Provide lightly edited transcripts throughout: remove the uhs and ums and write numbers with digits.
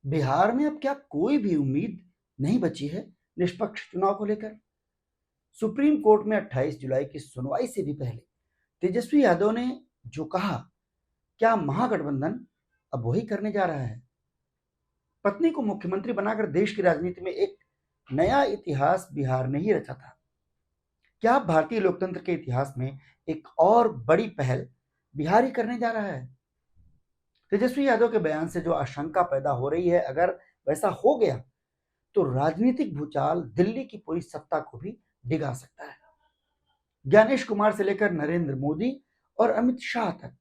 बिहार में अब क्या कोई भी उम्मीद नहीं बची है निष्पक्ष चुनाव को लेकर? सुप्रीम कोर्ट में 28 जुलाई की सुनवाई से भी पहले तेजस्वी यादव ने जो कहा, क्या महागठबंधन अब वही करने जा रहा है? पत्नी को मुख्यमंत्री बनाकर देश की राजनीति में एक नया इतिहास बिहार ने ही रचा था। क्या भारतीय लोकतंत्र के इतिहास में एक और बड़ी पहल बिहार ही करने जा रहा है? तेजस्वी यादव के बयान से जो आशंका पैदा हो रही है, अगर वैसा हो गया तो राजनीतिक भूचाल दिल्ली की पूरी सत्ता को भी डिगा सकता है। ज्ञानेश कुमार से लेकर नरेंद्र मोदी और अमित शाह तक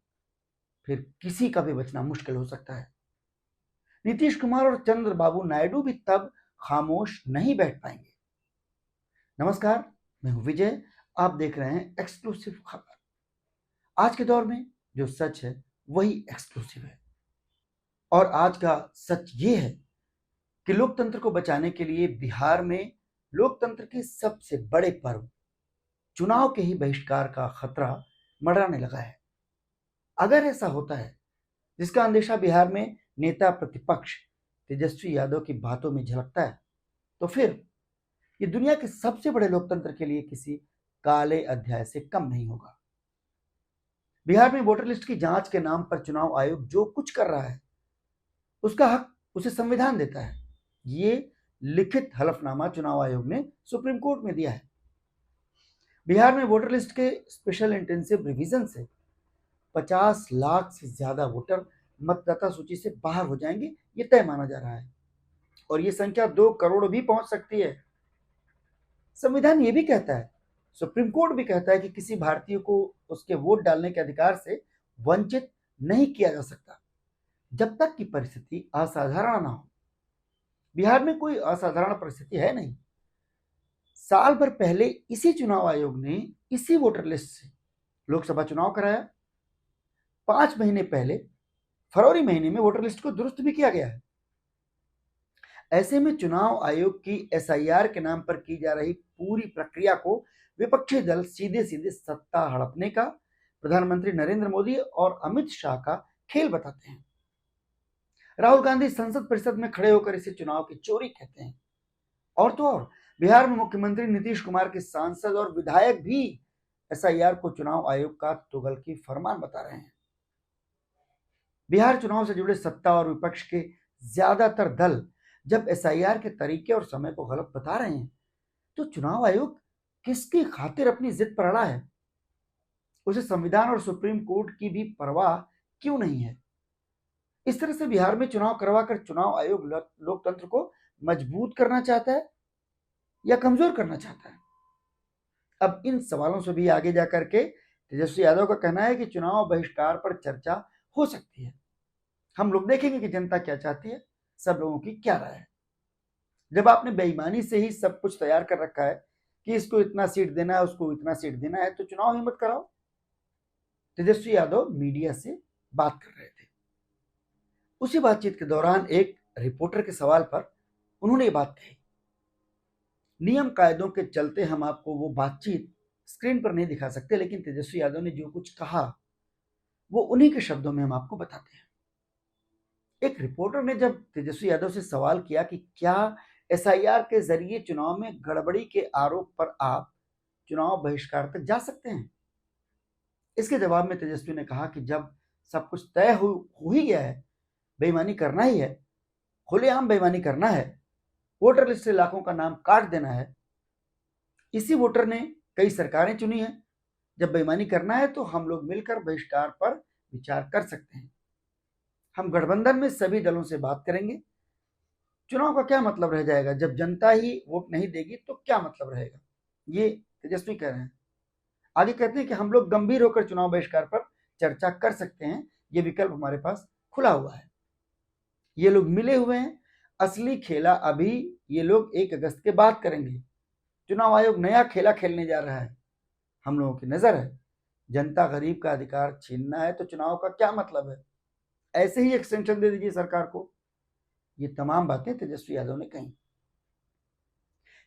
फिर किसी का भी बचना मुश्किल हो सकता है। नीतीश कुमार और चंद्रबाबू नायडू भी तब खामोश नहीं बैठ पाएंगे। नमस्कार, मैं हूं विजय। आप देख रहे हैं एक्सक्लूसिव खबर। आज के दौर में जो सच है वही एक्सक्लूसिव है, और आज का सच ये है कि लोकतंत्र को बचाने के लिए बिहार में लोकतंत्र के सबसे बड़े पर्व चुनाव के ही बहिष्कार का खतरा मंडराने लगा है। अगर ऐसा होता है, जिसका अंदेशा बिहार में नेता प्रतिपक्ष तेजस्वी यादव की बातों में झलकता है, तो फिर ये दुनिया के सबसे बड़े लोकतंत्र के लिए किसी काले अध्याय से कम नहीं होगा। बिहार में वोटर लिस्ट की जांच के नाम पर चुनाव आयोग जो कुछ कर रहा है, उसका हक उसे संविधान देता है। ये लिखित हलफनामा चुनाव आयोग ने सुप्रीम कोर्ट में दिया है। बिहार में वोटर लिस्ट के स्पेशल इंटेंसिव रिवीजन से 50 लाख से ज्यादा वोटर मतदाता सूची से बाहर हो जाएंगे, ये तय माना जा रहा है, और ये संख्या 2 करोड़ भी पहुंच सकती है। संविधान ये भी कहता है, सुप्रीम कोर्ट भी कहता है कि किसी भारतीय को उसके वोट डालने के अधिकार से वंचित नहीं किया जा सकता, जब तक कि परिस्थिति असाधारण ना हो। बिहार में कोई असाधारण परिस्थिति है नहीं। साल भर पहले इसी चुनाव आयोग ने इसी वोटर लिस्ट से लोकसभा चुनाव कराया। 5 महीने पहले फरवरी महीने में वोटर लिस्ट को दुरुस्त भी किया गया है। ऐसे में चुनाव आयोग की एसआईआर के नाम पर की जा रही पूरी प्रक्रिया को विपक्षी दल सीधे सीधे सत्ता हड़पने का, प्रधानमंत्री नरेंद्र मोदी और अमित शाह का खेल बताते हैं। राहुल गांधी संसद परिषद में खड़े होकर इसे चुनाव की चोरी कहते हैं। और तो और बिहार में मुख्यमंत्री नीतीश कुमार के सांसद और विधायक भी एसआईआर को चुनाव आयोग का तुगलकी फरमान बता रहे हैं। बिहार चुनाव से जुड़े सत्ता और विपक्ष के ज्यादातर दल जब एसआईआर के तरीके और समय को गलत बता रहे हैं, तो चुनाव आयोग किसकी खातिर अपनी जिद पर अड़ा है? उसे संविधान और सुप्रीम कोर्ट की भी परवाह क्यों नहीं है? इस तरह से बिहार में चुनाव करवाकर चुनाव आयोग लोकतंत्र को मजबूत करना चाहता है या कमजोर करना चाहता है? अब इन सवालों से भी आगे जाकर के तेजस्वी यादव का कहना है कि चुनाव बहिष्कार पर चर्चा हो सकती है। हम लोग देखेंगे कि जनता क्या चाहती है, सब लोगों की क्या राय है। जब आपने बेईमानी से ही सब कुछ तैयार कर रखा है कि इसको इतना सीट देना है, उसको इतना सीट देना है, तो चुनाव ही मत कराओ। तेजस्वी यादव मीडिया से बात कर रहे थे। उसी बातचीत के दौरान एक रिपोर्टर के सवाल पर उन्होंने ये बात कही। नियम कायदों के चलते हम आपको वो बातचीत स्क्रीन पर नहीं दिखा सकते, लेकिन तेजस्वी यादव ने जो कुछ कहा वो उन्हीं के शब्दों में हम आपको बताते हैं। एक रिपोर्टर ने जब तेजस्वी यादव से सवाल किया कि क्या एसआईआर के जरिए चुनाव में गड़बड़ी के आरोप पर आप चुनाव बहिष्कार तक जा सकते हैं, इसके जवाब में तेजस्वी ने कहा कि जब सब कुछ तय हो ही गया है, बेईमानी करना ही है, खुलेआम बेईमानी करना है, वोटर लिस्ट से लाखों का नाम काट देना है। इसी वोटर ने कई सरकारें चुनी है। जब बेईमानी करना है तो हम लोग मिलकर बहिष्कार पर विचार कर सकते हैं। हम गठबंधन में सभी दलों से बात करेंगे। चुनाव का क्या मतलब रह जाएगा जब जनता ही वोट नहीं देगी, तो क्या मतलब रहेगा? ये तेजस्वी कह रहे हैं। आगे कहते हैं कि हम लोग गंभीर होकर चुनाव बहिष्कार पर चर्चा कर सकते हैं, ये विकल्प हमारे पास खुला हुआ है। ये लोग मिले हुए हैं, असली खेला अभी ये लोग 1 अगस्त के बाद करेंगे। चुनाव आयोग नया खेला खेलने जा रहा है। हम लोगों की नजर है, जनता गरीब का अधिकार छीनना है तो चुनाव का क्या मतलब है? ऐसे ही एक्सटेंशन दे दीजिए सरकार को। ये तमाम बातें तेजस्वी यादव ने कही।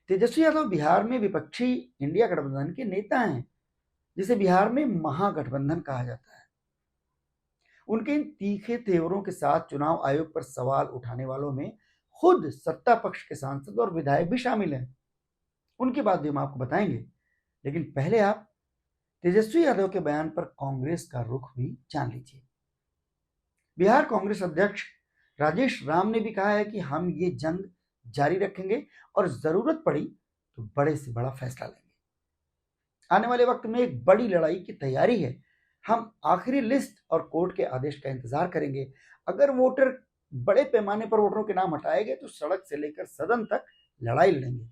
तेजस्वी यादव बिहार में विपक्षी इंडिया गठबंधन के नेता हैं, जिसे बिहार में महागठबंधन कहा जाता है। उनके इन तीखे तेवरों के साथ चुनाव आयोग पर सवाल उठाने वालों में खुद सत्ता पक्ष के सांसद और विधायक भी शामिल हैं। उनकी बात भी हम आपको बताएंगे, लेकिन पहले आप तेजस्वी यादव के बयान पर कांग्रेस का रुख भी जान लीजिए। बिहार कांग्रेस अध्यक्ष राजेश राम ने भी कहा है कि हम ये जंग जारी रखेंगे और जरूरत पड़ी तो बड़े से बड़ा फैसला लेंगे। आने वाले वक्त में एक बड़ी लड़ाई की तैयारी है। हम आखिरी लिस्ट और कोर्ट के आदेश का इंतजार करेंगे। अगर वोटर बड़े पैमाने पर वोटरों के नाम हटाए गए तो सड़क से लेकर सदन तक लड़ाई लड़ेंगे।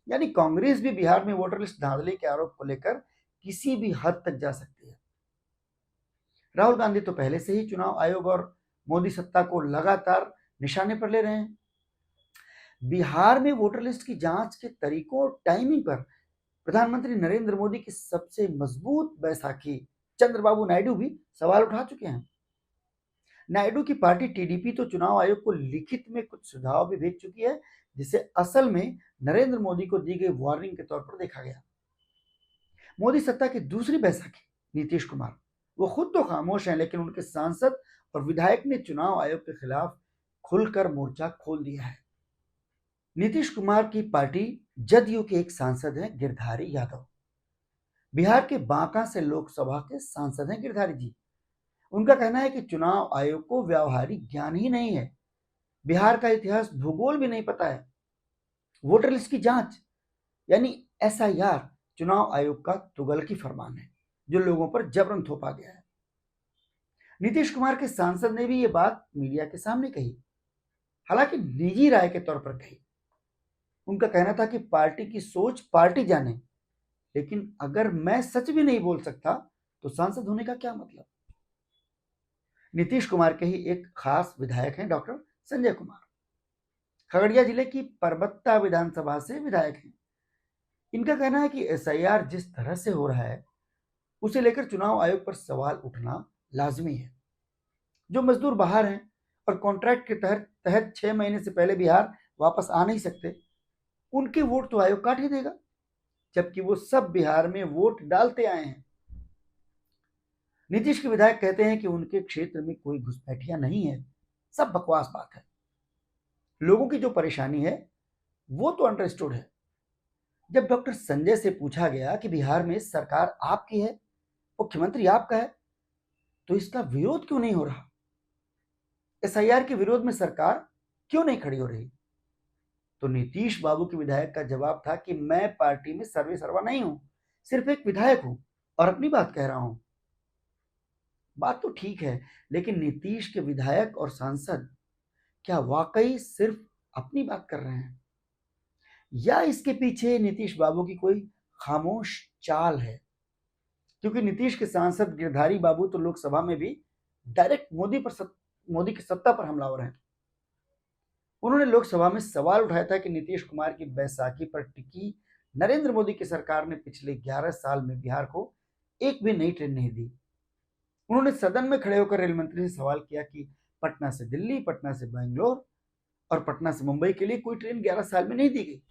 यानी कांग्रेस भी बिहार में वोटर लिस्ट धांधली के आरोप को लेकर किसी भी हद तक जा सकती है। राहुल गांधी तो पहले से ही चुनाव आयोग और मोदी सत्ता को लगातार निशाने पर ले रहे हैं। बिहार में वोटर लिस्ट की जांच के तरीकों और टाइमिंग पर प्रधानमंत्री नरेंद्र मोदी की सबसे मजबूत बैसाखी चंद्रबाबू नायडू भी सवाल उठा चुके हैं। नायडू की पार्टी टीडीपी तो चुनाव आयोग को लिखित में कुछ सुझाव भी भेज चुकी है, जिसे असल में नरेंद्र मोदी को दी गई वार्निंग के तौर पर देखा गया। मोदी सत्ता की दूसरी बैसाखी नीतीश कुमार, वो खुद तो खामोश हैं, लेकिन उनके सांसद और विधायक ने चुनाव आयोग के खिलाफ खुलकर मोर्चा खोल दिया है। नीतीश कुमार की पार्टी जदयू के एक सांसद हैं गिरधारी यादव। बिहार के बांका से लोकसभा के सांसद हैं गिरधारी जी। उनका कहना है कि चुनाव आयोग को व्यावहारिक ज्ञान ही नहीं है, बिहार का इतिहास भूगोल भी नहीं पता है। वोटर लिस्ट की जांच यानी एसआईआर चुनाव आयोग का तुगलकी फरमान है जो लोगों पर जबरन थोपा गया है। नीतीश कुमार के सांसद ने भी ये बात मीडिया के सामने कही, हालांकि निजी राय के तौर पर कही। उनका कहना था कि पार्टी की सोच पार्टी जाने, लेकिन अगर मैं सच भी नहीं बोल सकता तो सांसद होने का क्या मतलब। नीतीश कुमार के ही एक खास विधायक हैं डॉक्टर संजय कुमार, खगड़िया जिले की परबत्ता विधानसभा से विधायक हैं। इनका कहना है कि एसआईआर जिस तरह से हो रहा है उसे लेकर चुनाव आयोग पर सवाल उठना लाजमी है। जो मजदूर बाहर हैं और कॉन्ट्रैक्ट के तहत 6 महीने से पहले बिहार वापस आ नहीं सकते, उनके वोट तो आयोग काट ही देगा, जबकि वो सब बिहार में वोट डालते आए हैं। नीतीश के विधायक कहते हैं कि उनके क्षेत्र में कोई घुसपैठिया नहीं है, सब बकवास बात है। लोगों की जो परेशानी है वो तो अंडरस्टूड है। जब डॉक्टर संजय से पूछा गया कि बिहार में सरकार आपकी है, मुख्यमंत्री आपका है, तो इसका विरोध क्यों नहीं हो रहा, एसआईआर के विरोध में सरकार क्यों नहीं खड़ी हो रही, तो नीतीश बाबू के विधायक का जवाब था कि मैं पार्टी में सर्वे सर्वा नहीं हूं, सिर्फ एक विधायक हूं और अपनी बात कह रहा हूं। बात तो ठीक है, लेकिन नीतीश के विधायक और सांसद क्या वाकई सिर्फ अपनी बात कर रहे हैं, या इसके पीछे नीतीश बाबू की कोई खामोश चाल है? क्योंकि नीतीश के सांसद गिरधारी बाबू तो लोकसभा में भी डायरेक्ट मोदी की सत्ता पर हमलावर हैं। उन्होंने लोकसभा में सवाल उठाया था कि नीतीश कुमार की बैसाखी पर टिकी नरेंद्र मोदी की सरकार ने पिछले 11 साल में बिहार को एक भी नई ट्रेन नहीं दी। उन्होंने सदन में खड़े होकर रेल मंत्री से सवाल किया कि पटना से दिल्ली, पटना से बेंगलोर और पटना से मुंबई के लिए कोई ट्रेन 11 साल में नहीं दी गई,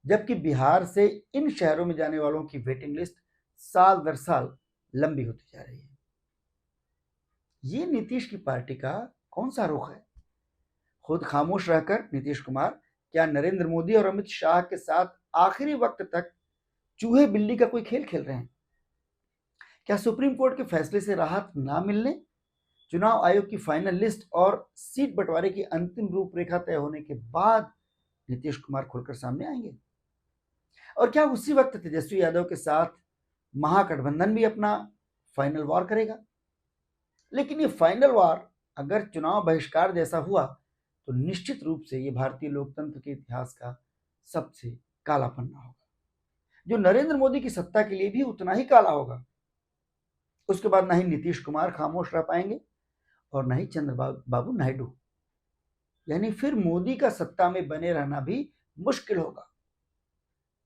जबकि बिहार से इन शहरों में जाने वालों की वेटिंग लिस्ट साल दर साल लंबी होती जा रही है। ये नीतीश की पार्टी का कौन सा रुख है? खुद खामोश रहकर नीतीश कुमार क्या नरेंद्र मोदी और अमित शाह के साथ आखिरी वक्त तक चूहे बिल्ली का कोई खेल खेल रहे हैं? क्या सुप्रीम कोर्ट के फैसले से राहत ना मिलने, चुनाव आयोग की फाइनल लिस्ट और सीट बंटवारे की अंतिम रूपरेखा तय होने के बाद नीतीश कुमार खुलकर सामने आएंगे? और क्या उसी वक्त तेजस्वी यादव के साथ महागठबंधन भी अपना फाइनल वॉर करेगा? लेकिन ये फाइनल वॉर अगर चुनाव बहिष्कार जैसा हुआ तो निश्चित रूप से ये भारतीय लोकतंत्र के इतिहास का सबसे काला पन्ना होगा, जो नरेंद्र मोदी की सत्ता के लिए भी उतना ही काला होगा। उसके बाद ना ही नीतीश कुमार खामोश रह पाएंगे और ना ही चंद्रबाबू नायडू, यानी फिर मोदी का सत्ता में बने रहना भी मुश्किल होगा।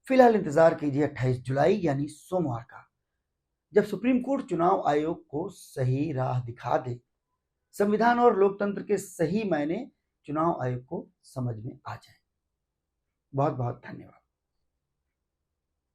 फिलहाल इंतजार कीजिए 28 जुलाई यानी सोमवार का, जब सुप्रीम कोर्ट चुनाव आयोग को सही राह दिखा दे, संविधान और लोकतंत्र के सही मायने चुनाव आयोग को समझ में आ जाए। बहुत बहुत धन्यवाद।